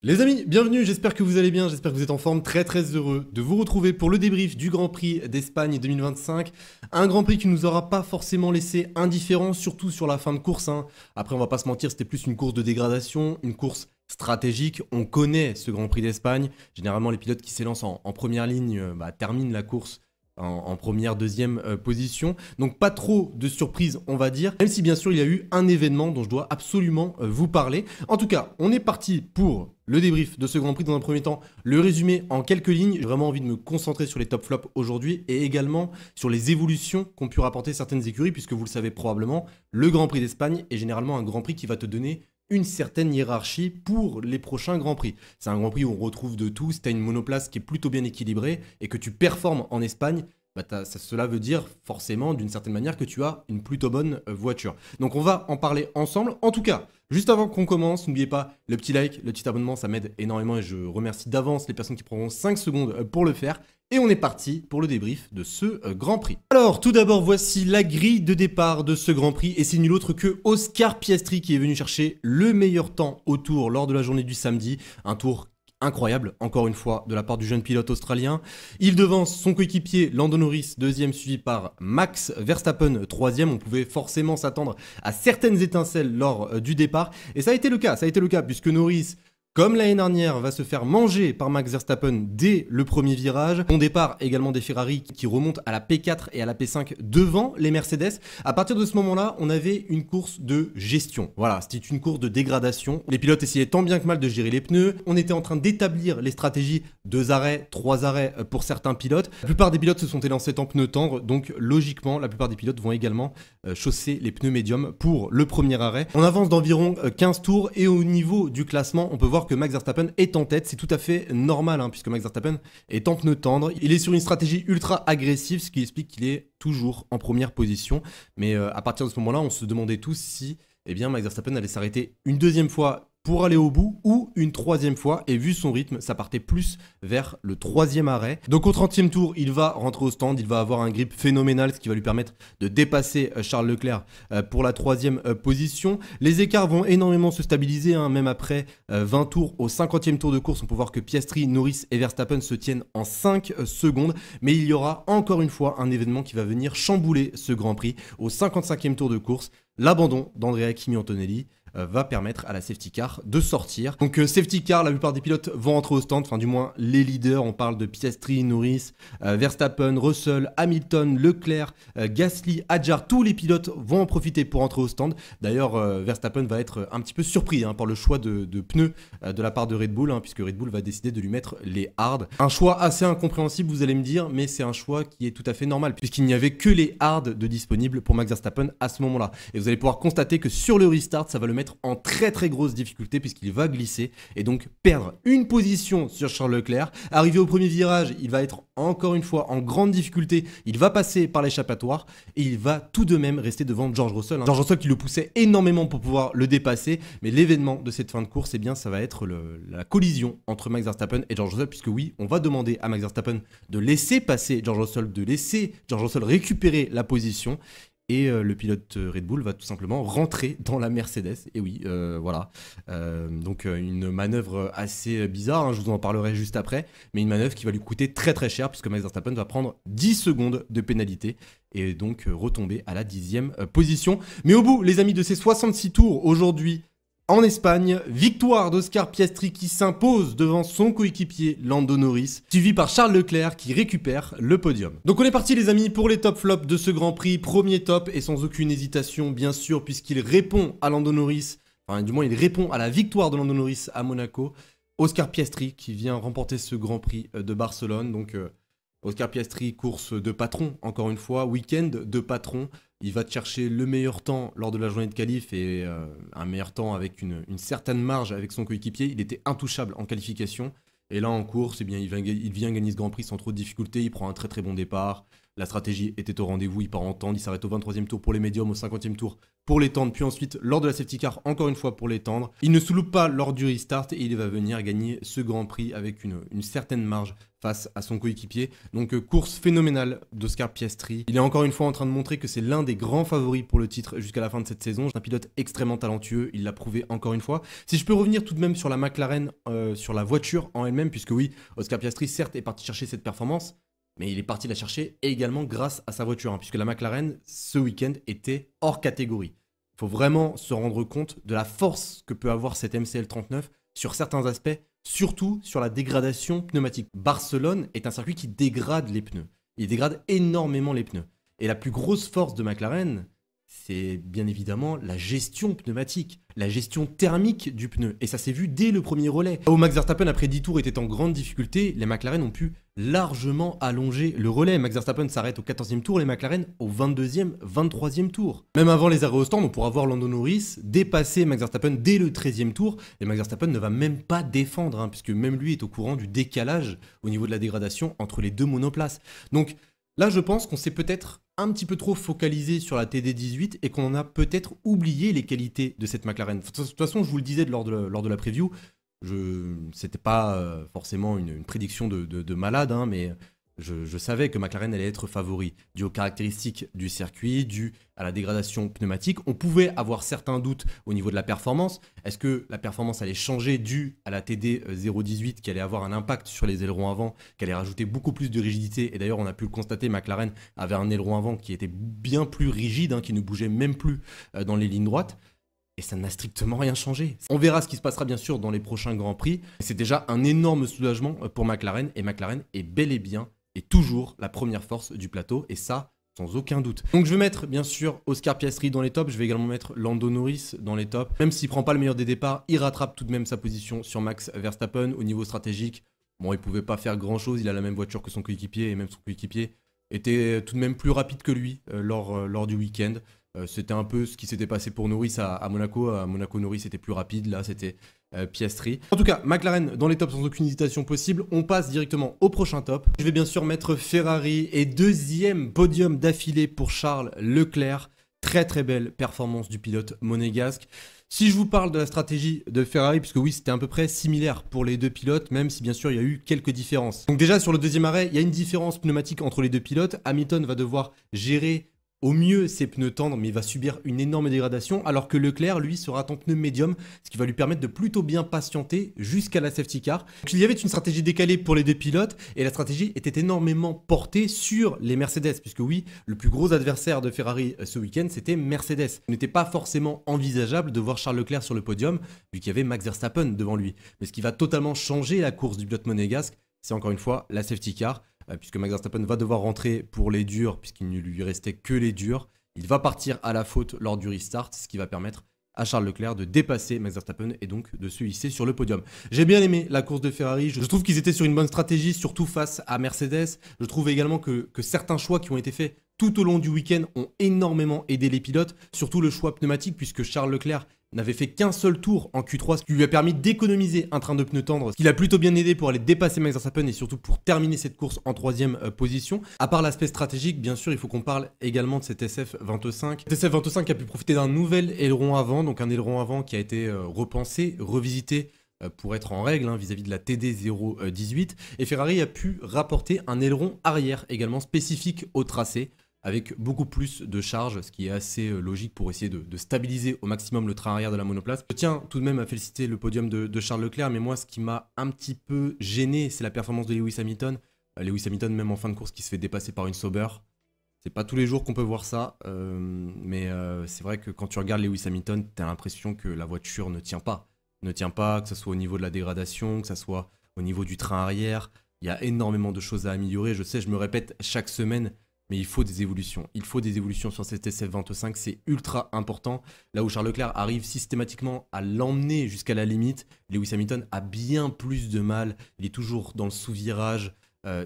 Les amis, bienvenue, j'espère que vous allez bien, j'espère que vous êtes en forme, très heureux de vous retrouver pour le débrief du Grand Prix d'Espagne 2025. Un Grand Prix qui nous aura pas forcément laissé indifférents, surtout sur la fin de course. Après, on va pas se mentir, c'était plus une course de dégradation, une course stratégique. On connaît ce Grand Prix d'Espagne. Généralement, les pilotes qui s'élancent en première ligne terminent la course en première, deuxième position. Donc pas trop de surprises, on va dire, même si bien sûr il y a eu un événement dont je dois absolument vous parler. En tout cas, on est parti pour le débrief de ce Grand Prix. Dans un premier temps, le résumé en quelques lignes. J'ai vraiment envie de me concentrer sur les top flops aujourd'hui et également sur les évolutions qu'ont pu rapporter certaines écuries, puisque vous le savez probablement, le Grand Prix d'Espagne est généralement un Grand Prix qui va te donner une certaine hiérarchie pour les prochains Grands Prix. C'est un Grand Prix où on retrouve de tout. Si tu as une monoplace qui est plutôt bien équilibrée et que tu performes en Espagne, cela veut dire forcément d'une certaine manière que tu as une plutôt bonne voiture. Donc on va en parler ensemble. En tout cas, juste avant qu'on commence, n'oubliez pas le petit like, le petit abonnement, ça m'aide énormément et je remercie d'avance les personnes qui prendront 5 secondes pour le faire. Et on est parti pour le débrief de ce Grand Prix. Alors, tout d'abord, voici la grille de départ de ce Grand Prix. Et c'est nul autre que Oscar Piastri qui est venu chercher le meilleur temps au tour lors de la journée du samedi. Un tour incroyable, encore une fois, de la part du jeune pilote australien. Il devance son coéquipier Lando Norris, deuxième, suivi par Max Verstappen, troisième. On pouvait forcément s'attendre à certaines étincelles lors du départ. Et ça a été le cas, puisque Norris, comme l'année dernière, va se faire manger par Max Verstappen dès le premier virage. Bon départ également des Ferrari qui remontent à la P4 et à la P5 devant les Mercedes. À partir de ce moment-là, on avait une course de gestion. Voilà, c'était une course de dégradation. Les pilotes essayaient tant bien que mal de gérer les pneus. On était en train d'établir les stratégies, 2 arrêts, 3 arrêts pour certains pilotes. La plupart des pilotes se sont élancés en pneus tendres, donc logiquement, la plupart des pilotes vont également chausser les pneus médiums pour le premier arrêt. On avance d'environ 15 tours et au niveau du classement, on peut voir que Max Verstappen est en tête. C'est tout à fait normal puisque Max Verstappen est en pneu tendre. Il est sur une stratégie ultra agressive, ce qui explique qu'il est toujours en première position. Mais à partir de ce moment-là, on se demandait tous si Max Verstappen allait s'arrêter une deuxième fois pour aller au bout ou une troisième fois, et vu son rythme, ça partait plus vers le troisième arrêt. Donc au 30e tour, il va rentrer au stand, il va avoir un grip phénoménal, ce qui va lui permettre de dépasser Charles Leclerc pour la troisième position. Les écarts vont énormément se stabiliser, même après 20 tours. Au 50e tour de course, on peut voir que Piastri, Norris et Verstappen se tiennent en 5 secondes, mais il y aura encore une fois un événement qui va venir chambouler ce Grand Prix. Au 55e tour de course, l'abandon d'Andrea Kimi Antonelli va permettre à la safety car de sortir. Donc safety car, la plupart des pilotes vont entrer au stand, enfin du moins les leaders, on parle de Piastri, Norris, Verstappen, Russell, Hamilton, Leclerc, Gasly, Hadjar, tous les pilotes vont en profiter pour entrer au stand. D'ailleurs Verstappen va être un petit peu surpris par le choix de pneus de la part de Red Bull, puisque Red Bull va décider de lui mettre les hard. Un choix assez incompréhensible, vous allez me dire, mais c'est un choix qui est tout à fait normal, puisqu'il n'y avait que les hard de disponibles pour Max Verstappen à ce moment-là. Et vous allez pouvoir constater que sur le restart, ça va le mettre en très grosse difficulté puisqu'il va glisser et donc perdre une position sur Charles Leclerc. Arrivé au premier virage, il va être encore une fois en grande difficulté. Il va passer par l'échappatoire et il va tout de même rester devant George Russell. George Russell qui le poussait énormément pour pouvoir le dépasser. Mais l'événement de cette fin de course, ça va être la collision entre Max Verstappen et George Russell, puisque oui, on va demander à Max Verstappen de laisser passer George Russell, de laisser George Russell récupérer la position. Et le pilote Red Bull va tout simplement rentrer dans la Mercedes. Et oui, voilà. Donc une manœuvre assez bizarre, je vous en parlerai juste après. Mais une manœuvre qui va lui coûter très cher, puisque Max Verstappen va prendre 10 secondes de pénalité. Et donc retomber à la 10e position. Mais au bout, les amis, de ces 66 tours aujourd'hui, en Espagne, victoire d'Oscar Piastri qui s'impose devant son coéquipier Lando Norris, suivi par Charles Leclerc qui récupère le podium. Donc on est parti les amis pour les top flops de ce Grand Prix. Premier top et sans aucune hésitation bien sûr, puisqu'il répond à Lando Norris, enfin du moins il répond à la victoire de Lando Norris à Monaco. Oscar Piastri qui vient remporter ce Grand Prix de Barcelone. Donc Oscar Piastri, course de patron encore une fois, week-end de patron. Il va chercher le meilleur temps lors de la journée de qualif et un meilleur temps avec une certaine marge avec son coéquipier. Il était intouchable en qualification. Et là en course, il vient gagner ce Grand Prix sans trop de difficultés. Il prend un très bon départ. La stratégie était au rendez-vous, il part en tendre, il s'arrête au 23e tour pour les médiums, au 50e tour pour les tendre, puis ensuite lors de la safety car, encore une fois pour les tendre. Il ne se loupe pas lors du restart et il va venir gagner ce Grand Prix avec une certaine marge face à son coéquipier. Donc course phénoménale d'Oscar Piastri. Il est encore une fois en train de montrer que c'est l'un des grands favoris pour le titre jusqu'à la fin de cette saison. C'est un pilote extrêmement talentueux, il l'a prouvé encore une fois. Si je peux revenir tout de même sur la McLaren, sur la voiture en elle-même, puisque oui, Oscar Piastri certes est parti chercher cette performance, mais il est parti la chercher également grâce à sa voiture, puisque la McLaren, ce week-end, était hors catégorie. Il faut vraiment se rendre compte de la force que peut avoir cette MCL 39 sur certains aspects, surtout sur la dégradation pneumatique. Barcelone est un circuit qui dégrade les pneus. Il dégrade énormément les pneus. Et la plus grosse force de McLaren, c'est bien évidemment la gestion pneumatique, la gestion thermique du pneu. Et ça s'est vu dès le premier relais. Où Max Verstappen, après 10 tours, était en grande difficulté, les McLaren ont pu largement allonger le relais. Max Verstappen s'arrête au 14e tour, les McLaren au 22e, 23e tour. Même avant les arrêts au stand, on pourra voir Lando Norris dépasser Max Verstappen dès le 13e tour. Et Max Verstappen ne va même pas défendre, puisque même lui est au courant du décalage au niveau de la dégradation entre les deux monoplaces. Donc là, je pense qu'on s'est peut-être un petit peu trop focalisé sur la TD18 et qu'on en a peut-être oublié les qualités de cette McLaren. De toute façon, je vous le disais lors de la preview, c'était pas forcément une prédiction de malade, mais je savais que McLaren allait être favori, dû aux caractéristiques du circuit, dû à la dégradation pneumatique. On pouvait avoir certains doutes au niveau de la performance. Est-ce que la performance allait changer dû à la TD 018 qui allait avoir un impact sur les ailerons avant, qui allait rajouter beaucoup plus de rigidité? Et d'ailleurs, on a pu le constater, McLaren avait un aileron avant qui était bien plus rigide, qui ne bougeait même plus dans les lignes droites. Et ça n'a strictement rien changé. On verra ce qui se passera bien sûr dans les prochains Grands Prix. C'est déjà un énorme soulagement pour McLaren. Et McLaren est bel et bien et toujours la première force du plateau. Et ça, sans aucun doute. Donc je vais mettre bien sûr Oscar Piastri dans les tops. Je vais également mettre Lando Norris dans les tops. Même s'il ne prend pas le meilleur des départs, il rattrape tout de même sa position sur Max Verstappen. Au niveau stratégique, bon, il ne pouvait pas faire grand chose. Il a la même voiture que son coéquipier. Et même son coéquipier était tout de même plus rapide que lui lors du week-end. C'était un peu ce qui s'était passé pour Norris à Monaco. À Monaco, Norris était plus rapide. Là, c'était Piastri. En tout cas, McLaren dans les tops sans aucune hésitation possible. On passe directement au prochain top. Je vais bien sûr mettre Ferrari et deuxième podium d'affilée pour Charles Leclerc. Très très belle performance du pilote monégasque. Si je vous parle de la stratégie de Ferrari, puisque oui, c'était à peu près similaire pour les deux pilotes, même si bien sûr il y a eu quelques différences. Donc déjà sur le deuxième arrêt, il y a une différence pneumatique entre les deux pilotes. Hamilton va devoir gérer au mieux ses pneus tendres, mais il va subir une énorme dégradation, alors que Leclerc, lui, sera en pneu médium, ce qui va lui permettre de plutôt bien patienter jusqu'à la safety car. Donc, il y avait une stratégie décalée pour les deux pilotes, et la stratégie était énormément portée sur les Mercedes, puisque oui, le plus gros adversaire de Ferrari ce week-end, c'était Mercedes. Il n'était pas forcément envisageable de voir Charles Leclerc sur le podium, vu qu'il y avait Max Verstappen devant lui. Mais ce qui va totalement changer la course du pilote monégasque, c'est encore une fois la safety car, puisque Max Verstappen va devoir rentrer pour les durs, puisqu'il ne lui restait que les durs. Il va partir à la faute lors du restart, ce qui va permettre à Charles Leclerc de dépasser Max Verstappen et donc de se hisser sur le podium. J'ai bien aimé la course de Ferrari, je trouve qu'ils étaient sur une bonne stratégie, surtout face à Mercedes. Je trouve également que certains choix qui ont été faits tout au long du week-end ont énormément aidé les pilotes, surtout le choix pneumatique, puisque Charles Leclerc n'avait fait qu'un seul tour en Q3, ce qui lui a permis d'économiser un train de pneus tendres, ce qui l'a plutôt bien aidé pour aller dépasser Max Verstappen et surtout pour terminer cette course en troisième position. À part l'aspect stratégique, bien sûr, il faut qu'on parle également de cet SF25. Cet SF25 a pu profiter d'un nouvel aileron avant, donc un aileron avant qui a été repensé, revisité pour être en règle vis-à-vis de la TD018. Et Ferrari a pu rapporter un aileron arrière également spécifique au tracé, avec beaucoup plus de charge, ce qui est assez logique pour essayer de stabiliser au maximum le train arrière de la monoplace. Je tiens tout de même à féliciter le podium de Charles Leclerc, mais moi ce qui m'a un petit peu gêné, c'est la performance de Lewis Hamilton. Lewis Hamilton, même en fin de course, qui se fait dépasser par une Sauber. C'est pas tous les jours qu'on peut voir ça, mais c'est vrai que quand tu regardes Lewis Hamilton, tu as l'impression que la voiture ne tient pas. Ne tient pas, que ce soit au niveau de la dégradation, que ce soit au niveau du train arrière. Il y a énormément de choses à améliorer. Je sais, je me répète chaque semaine, mais il faut des évolutions. Il faut des évolutions sur cet SF25, c'est ultra important. Là où Charles Leclerc arrive systématiquement à l'emmener jusqu'à la limite, Lewis Hamilton a bien plus de mal. Il est toujours dans le sous-virage,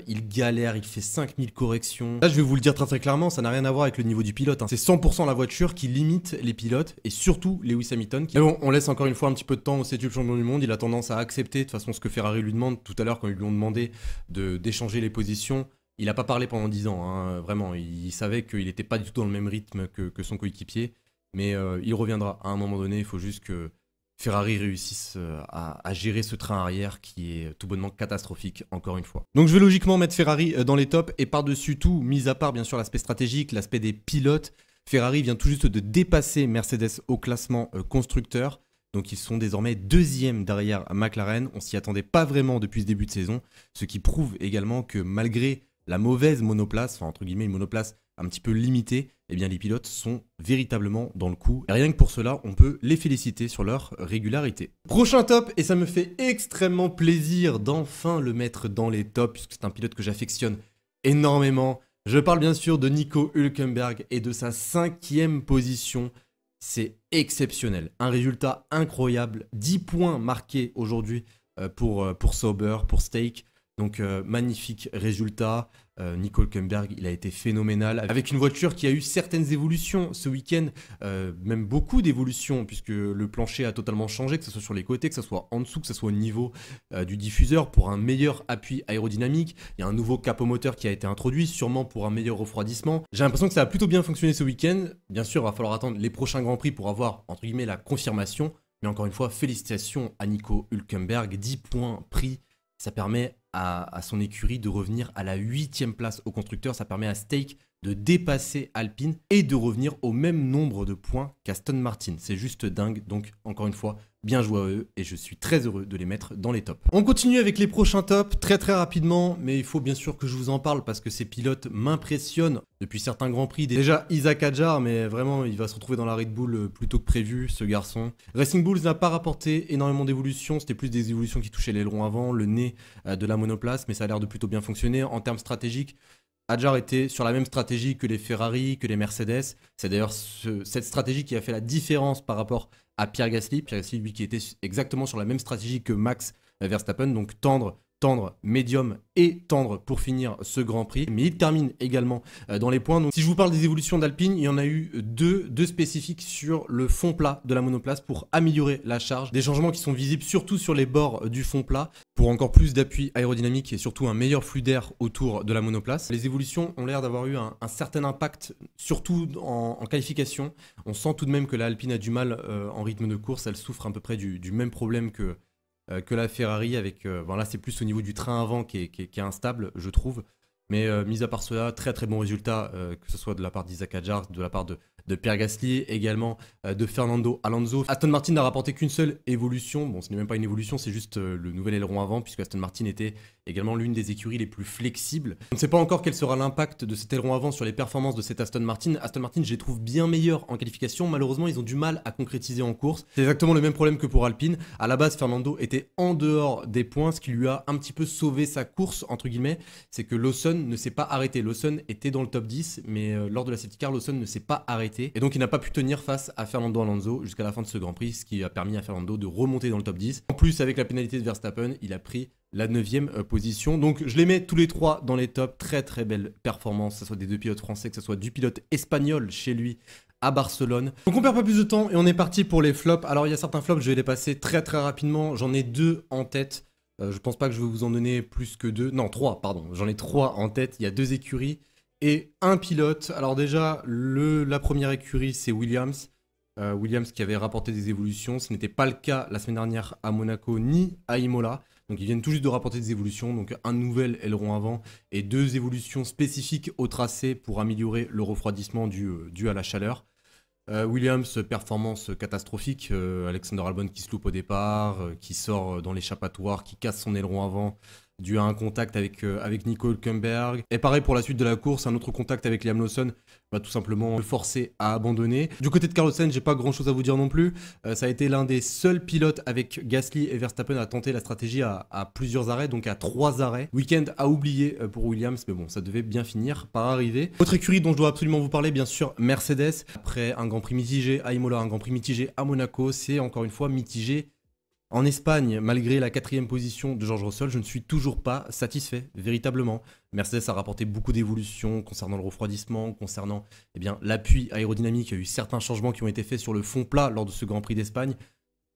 il galère, il fait 5000 corrections. Là, je vais vous le dire très très clairement, ça n'a rien à voir avec le niveau du pilote. C'est 100% la voiture qui limite les pilotes, et surtout Lewis Hamilton. Mais bon, on laisse encore une fois un petit peu de temps au 7e champion du monde. Il a tendance à accepter de toute façon ce que Ferrari lui demande. Tout à l'heure, quand ils lui ont demandé d'échanger les positions, il n'a pas parlé pendant 10 ans, vraiment. Il savait qu'il n'était pas du tout dans le même rythme que son coéquipier. Mais il reviendra à un moment donné. Il faut juste que Ferrari réussisse à gérer ce train arrière qui est tout bonnement catastrophique, encore une fois. Donc je vais logiquement mettre Ferrari dans les tops, et par-dessus tout, mis à part bien sûr l'aspect stratégique, l'aspect des pilotes, Ferrari vient tout juste de dépasser Mercedes au classement constructeur. Donc ils sont désormais deuxième derrière McLaren. On s'y attendait pas vraiment depuis ce début de saison, ce qui prouve également que malgré la mauvaise monoplace, enfin entre guillemets une monoplace un petit peu limitée, eh bien les pilotes sont véritablement dans le coup. Et rien que pour cela, on peut les féliciter sur leur régularité. Prochain top, et ça me fait extrêmement plaisir d'enfin le mettre dans les tops, puisque c'est un pilote que j'affectionne énormément. Je parle bien sûr de Nico Hülkenberg et de sa 5e position. C'est exceptionnel, un résultat incroyable, 10 points marqués aujourd'hui pour Sauber, pour Stake. Donc magnifique résultat, Nico Hülkenberg il a été phénoménal, avec une voiture qui a eu certaines évolutions ce week-end, même beaucoup d'évolutions, puisque le plancher a totalement changé, que ce soit sur les côtés, que ce soit en dessous, que ce soit au niveau du diffuseur, pour un meilleur appui aérodynamique. Il y a un nouveau capot moteur qui a été introduit, sûrement pour un meilleur refroidissement. J'ai l'impression que ça a plutôt bien fonctionné ce week-end. Bien sûr, il va falloir attendre les prochains Grands Prix pour avoir, entre guillemets, la confirmation. Mais encore une fois, félicitations à Nico Hülkenberg, 10 points pris. Ça permet à son écurie de revenir à la 8e place au constructeur. Ça permet à Stake de dépasser Alpine et de revenir au même nombre de points qu'Aston Martin. C'est juste dingue. Donc, encore une fois, bien joué à eux et je suis très heureux de les mettre dans les tops. On continue avec les prochains tops très rapidement, mais il faut bien sûr que je vous en parle parce que ces pilotes m'impressionnent depuis certains Grands Prix. Déjà Isack Hadjar, mais vraiment il va se retrouver dans la Red Bull plus tôt que prévu, ce garçon. Racing Bulls n'a pas rapporté énormément d'évolutions, c'était plus des évolutions qui touchaient l'aileron avant, le nez de la monoplace, mais ça a l'air de plutôt bien fonctionner. En termes stratégiques, Hadjar était sur la même stratégie que les Ferrari, que les Mercedes. C'est d'ailleurs cette stratégie qui a fait la différence par rapport à Pierre Gasly. Pierre Gasly, lui, qui était exactement sur la même stratégie que Max Verstappen, donc tendre, médium et tendre pour finir ce Grand Prix. Mais il termine également dans les points. Donc, si je vous parle des évolutions d'Alpine, il y en a eu deux spécifiques sur le fond plat de la monoplace pour améliorer la charge. Des changements qui sont visibles surtout sur les bords du fond plat pour encore plus d'appui aérodynamique et surtout un meilleur flux d'air autour de la monoplace. Les évolutions ont l'air d'avoir eu un certain impact, surtout en qualification. On sent tout de même que la Alpine a du mal en rythme de course. Elle souffre à peu près du même problème que la Ferrari, avec là c'est plus au niveau du train avant qui est instable, je trouve. Mais mis à part cela, très bon résultat, que ce soit de la part d'Isack Hadjar, de la part de Pierre Gasly, également de Fernando Alonso. Aston Martin n'a rapporté qu'une seule évolution. Bon, ce n'est même pas une évolution, c'est juste le nouvel aileron avant, puisque Aston Martin était également l'une des écuries les plus flexibles. On ne sait pas encore quel sera l'impact de cet aileron avant sur les performances de cet Aston Martin. Aston Martin, je les trouve bien meilleurs en qualification. Malheureusement, ils ont du mal à concrétiser en course. C'est exactement le même problème que pour Alpine. À la base, Fernando était en dehors des points, ce qui lui a un petit peu sauvé sa course, entre guillemets. C'est que Lawson ne s'est pas arrêté. Lawson était dans le top 10, mais lors de la safety car, Lawson ne s'est pas arrêté. Et donc, il n'a pas pu tenir face à Fernando Alonso jusqu'à la fin de ce Grand Prix, ce qui a permis à Fernando de remonter dans le top 10. En plus, avec la pénalité de Verstappen, il a pris la 9e position. Donc je les mets tous les trois dans les tops. Très belle performance, que ce soit des deux pilotes français, que ce soit du pilote espagnol chez lui à Barcelone. Donc on perd pas plus de temps et on est parti pour les flops. Alors il y a certains flops, je vais les passer très rapidement. J'en ai 2 en tête. Je pense pas que je vais vous en donner plus que 2. Non, 3, pardon. J'en ai 3 en tête. Il y a 2 écuries et un pilote. Alors déjà, la première écurie, c'est Williams. Williams qui avait rapporté des évolutions. Ce n'était pas le cas la semaine dernière à Monaco ni à Imola. Donc ils viennent tout juste de rapporter des évolutions, donc un nouvel aileron avant et 2 évolutions spécifiques au tracé pour améliorer le refroidissement dû à la chaleur. Williams, performance catastrophique, Alexander Albon qui se loupe au départ, qui sort dans l'échappatoire, qui casse son aileron avant, dû à un contact avec Nico Hülkenberg. Et pareil pour la suite de la course, un autre contact avec Liam Lawson va tout simplement le forcer à abandonner. Du côté de Carlos Sainz, j'ai pas grand chose à vous dire non plus. Ça a été l'un des seuls pilotes avec Gasly et Verstappen à tenter la stratégie à plusieurs arrêts, donc à 3 arrêts. Week-end à oublier pour Williams, mais bon, ça devait bien finir par arriver. Autre écurie dont je dois absolument vous parler, bien sûr, Mercedes. Après un Grand Prix mitigé à Imola, un Grand Prix mitigé à Monaco, c'est encore une fois mitigé en Espagne. Malgré la 4e position de George Russell, je ne suis toujours pas satisfait, véritablement. Mercedes a rapporté beaucoup d'évolutions concernant le refroidissement, concernant l'appui aérodynamique. Il y a eu certains changements qui ont été faits sur le fond plat lors de ce Grand Prix d'Espagne.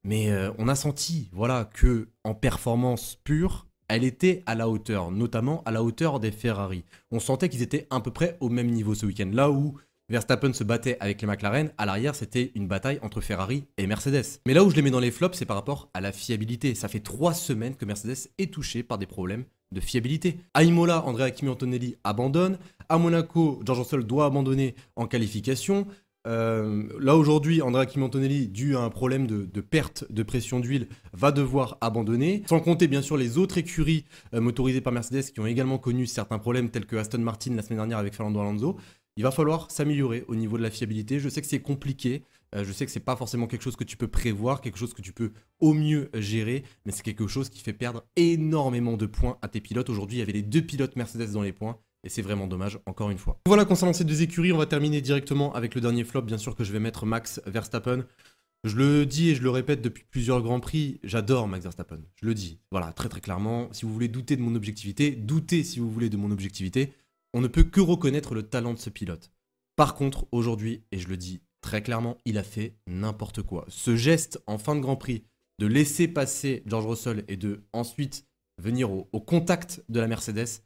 Mais on a senti que en performance pure, elle était à la hauteur, notamment à la hauteur des Ferrari. On sentait qu'ils étaient à peu près au même niveau ce week-end. Là où Verstappen se battait avec les McLaren, à l'arrière c'était une bataille entre Ferrari et Mercedes. Mais là où je les mets dans les flops, c'est par rapport à la fiabilité. Ça fait 3 semaines que Mercedes est touché par des problèmes de fiabilité. À Imola, Andrea Kimi Antonelli abandonne. À Monaco, George Russell doit abandonner en qualification. Là aujourd'hui, Andrea Kimi Antonelli, dû à un problème de perte de pression d'huile, va devoir abandonner. Sans compter bien sûr les autres écuries motorisées par Mercedes qui ont également connu certains problèmes tels que Aston Martin la semaine dernière avec Fernando Alonso. Il va falloir s'améliorer au niveau de la fiabilité. Je sais que c'est compliqué, je sais que c'est pas forcément quelque chose que tu peux prévoir, quelque chose que tu peux au mieux gérer, mais c'est quelque chose qui fait perdre énormément de points à tes pilotes. Aujourd'hui, il y avait les 2 pilotes Mercedes dans les points. Et c'est vraiment dommage, encore une fois. Voilà, concernant ces 2 écuries, on va terminer directement avec le dernier flop, bien sûr, que je vais mettre Max Verstappen. Je le dis et je le répète depuis plusieurs Grands Prix, j'adore Max Verstappen. Je le dis, voilà, très très clairement. Si vous voulez douter de mon objectivité, doutez si vous voulez de mon objectivité. On ne peut que reconnaître le talent de ce pilote. Par contre, aujourd'hui, et je le dis très clairement, il a fait n'importe quoi. Ce geste en fin de Grand Prix, de laisser passer George Russell et de ensuite venir au contact de la Mercedes,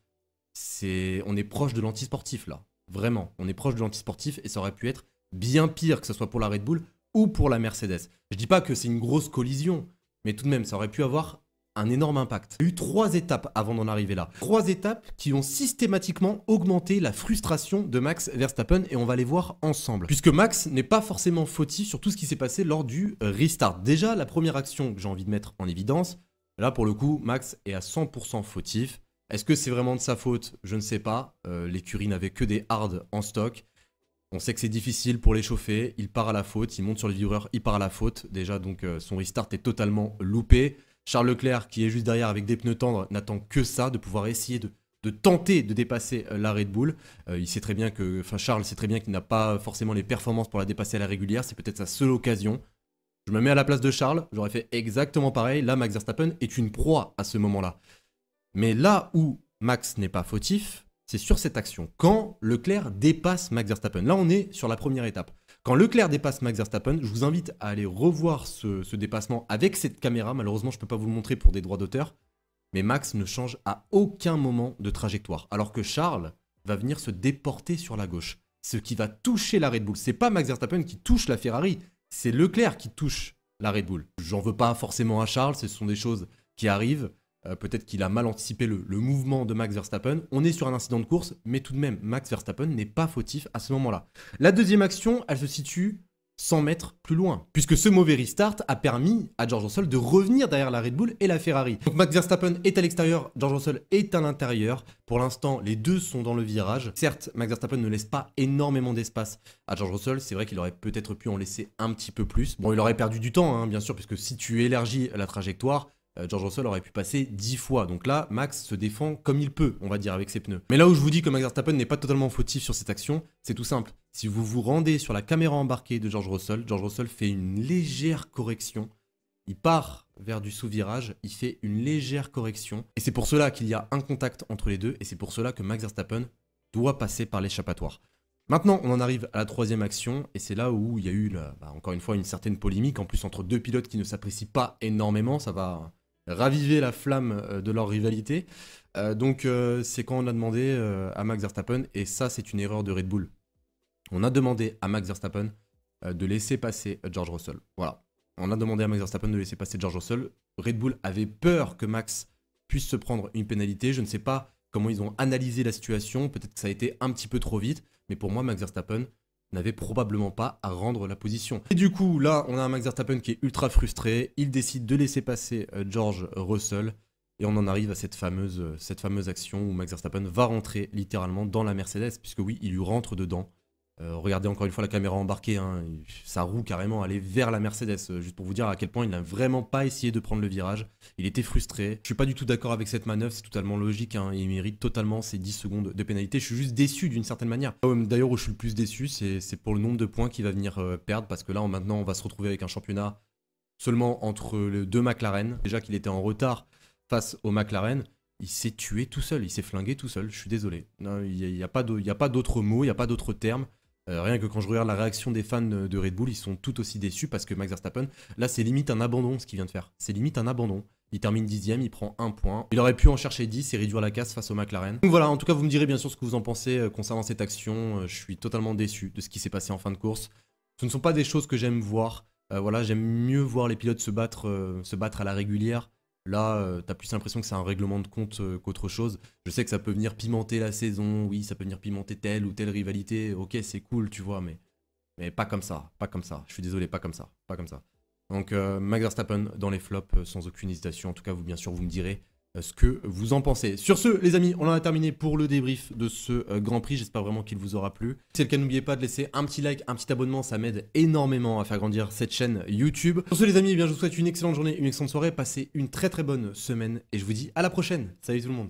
on est proche de l'antisportif là, vraiment, on est proche de l'antisportif et ça aurait pu être bien pire que ce soit pour la Red Bull ou pour la Mercedes. Je dis pas que c'est une grosse collision, mais tout de même ça aurait pu avoir un énorme impact. Il y a eu 3 étapes avant d'en arriver là. 3 étapes qui ont systématiquement augmenté la frustration de Max Verstappen et on va les voir ensemble. Puisque Max n'est pas forcément fautif sur tout ce qui s'est passé lors du restart. Déjà, la première action que j'ai envie de mettre en évidence, là pour le coup, Max est à 100% fautif. Est-ce que c'est vraiment de sa faute? Je ne sais pas. L'écurie n'avait que des hards en stock. On sait que c'est difficile pour les chauffer. Il part à la faute, il monte sur le vibreur, il part à la faute. Déjà, donc son restart est totalement loupé. Charles Leclerc, qui est juste derrière avec des pneus tendres, n'attend que ça, de pouvoir essayer de tenter de dépasser la Red Bull. Il sait très bien que, Charles sait très bien qu'il n'a pas forcément les performances pour la dépasser à la régulière. C'est peut-être sa seule occasion. Je me mets à la place de Charles, j'aurais fait exactement pareil. Là, Max Verstappen est une proie à ce moment-là. Mais là où Max n'est pas fautif, c'est sur cette action. Quand Leclerc dépasse Max Verstappen. Là, on est sur la première étape. Quand Leclerc dépasse Max Verstappen, je vous invite à aller revoir ce dépassement avec cette caméra. Malheureusement, je ne peux pas vous le montrer pour des droits d'auteur. Mais Max ne change à aucun moment de trajectoire. Alors que Charles va venir se déporter sur la gauche. Ce qui va toucher la Red Bull. C'est pas Max Verstappen qui touche la Ferrari. C'est Leclerc qui touche la Red Bull. J'en veux pas forcément à Charles. Ce sont des choses qui arrivent. Peut-être qu'il a mal anticipé le mouvement de Max Verstappen. On est sur un incident de course, mais tout de même, Max Verstappen n'est pas fautif à ce moment-là. La deuxième action, elle se situe 100 mètres plus loin, puisque ce mauvais restart a permis à George Russell de revenir derrière la Red Bull et la Ferrari. Donc Max Verstappen est à l'extérieur, George Russell est à l'intérieur. Pour l'instant, les deux sont dans le virage. Certes, Max Verstappen ne laisse pas énormément d'espace à George Russell. C'est vrai qu'il aurait peut-être pu en laisser un petit peu plus. Bon, il aurait perdu du temps, hein, bien sûr, puisque si tu élargis la trajectoire, George Russell aurait pu passer 10 fois. Donc là, Max se défend comme il peut, on va dire, avec ses pneus. Mais là où je vous dis que Max Verstappen n'est pas totalement fautif sur cette action, c'est tout simple. Si vous vous rendez sur la caméra embarquée de George Russell fait une légère correction. Il part vers du sous-virage, il fait une légère correction. Et c'est pour cela qu'il y a un contact entre les deux. Et c'est pour cela que Max Verstappen doit passer par l'échappatoire. Maintenant, on en arrive à la troisième action, et c'est là où il y a eu, encore une fois, une certaine polémique, en plus entre deux pilotes qui ne s'apprécient pas énormément, ça va raviver la flamme de leur rivalité. C'est quand on a demandé à Max Verstappen, et ça c'est une erreur de Red Bull, on a demandé à Max Verstappen de laisser passer George Russell. Voilà, on a demandé à Max Verstappen de laisser passer George Russell. Red Bull avait peur que Max puisse se prendre une pénalité, je ne sais pas comment ils ont analysé la situation, peut-être que ça a été un petit peu trop vite, mais pour moi Max Verstappen n'avait probablement pas à rendre la position. Et du coup, là, on a un Max Verstappen qui est ultra frustré, il décide de laisser passer George Russell, et on en arrive à cette fameuse action où Max Verstappen va rentrer littéralement dans la Mercedes, puisque oui, il lui rentre dedans. Regardez encore une fois la caméra embarquée, hein, sa roue carrément allait vers la Mercedes, juste pour vous dire à quel point il n'a vraiment pas essayé de prendre le virage. Il était frustré. Je suis pas du tout d'accord avec cette manœuvre, c'est totalement logique, hein, il mérite totalement ses 10 secondes de pénalité. Je suis juste déçu d'une certaine manière. D'ailleurs, où je suis le plus déçu, c'est pour le nombre de points qu'il va venir perdre, parce que là, maintenant, on va se retrouver avec un championnat seulement entre les deux McLaren. Déjà qu'il était en retard face aux McLaren. Il s'est tué tout seul, il s'est flingué tout seul, je suis désolé. Il n'y a pas d'autres mots, il n'y a pas d'autres termes. Rien que quand je regarde la réaction des fans de Red Bull, ils sont tout aussi déçus parce que Max Verstappen, là c'est limite un abandon ce qu'il vient de faire. C'est limite un abandon. Il termine 10ème, il prend 1 point. Il aurait pu en chercher 10 et réduire la casse face au McLaren. Donc voilà, en tout cas, vous me direz bien sûr ce que vous en pensez concernant cette action. Je suis totalement déçu de ce qui s'est passé en fin de course. Ce ne sont pas des choses que j'aime voir. Voilà, j'aime mieux voir les pilotes se battre à la régulière. Là, t'as plus l'impression que c'est un règlement de compte qu'autre chose. Je sais que ça peut venir pimenter la saison, oui, ça peut venir pimenter telle ou telle rivalité. Ok, c'est cool, tu vois, mais pas comme ça, pas comme ça. Je suis désolé, pas comme ça, pas comme ça. Donc Max Verstappen dans les flops sans aucune hésitation. En tout cas, vous bien sûr, vous me direz ce que vous en pensez. Sur ce, les amis, on en a terminé pour le débrief de ce Grand Prix. J'espère vraiment qu'il vous aura plu. Si c'est le cas, n'oubliez pas de laisser un petit like, un petit abonnement. Ça m'aide énormément à faire grandir cette chaîne YouTube. Sur ce, les amis, eh bien, je vous souhaite une excellente journée, une excellente soirée. Passez une très très bonne semaine et je vous dis à la prochaine. Salut tout le monde.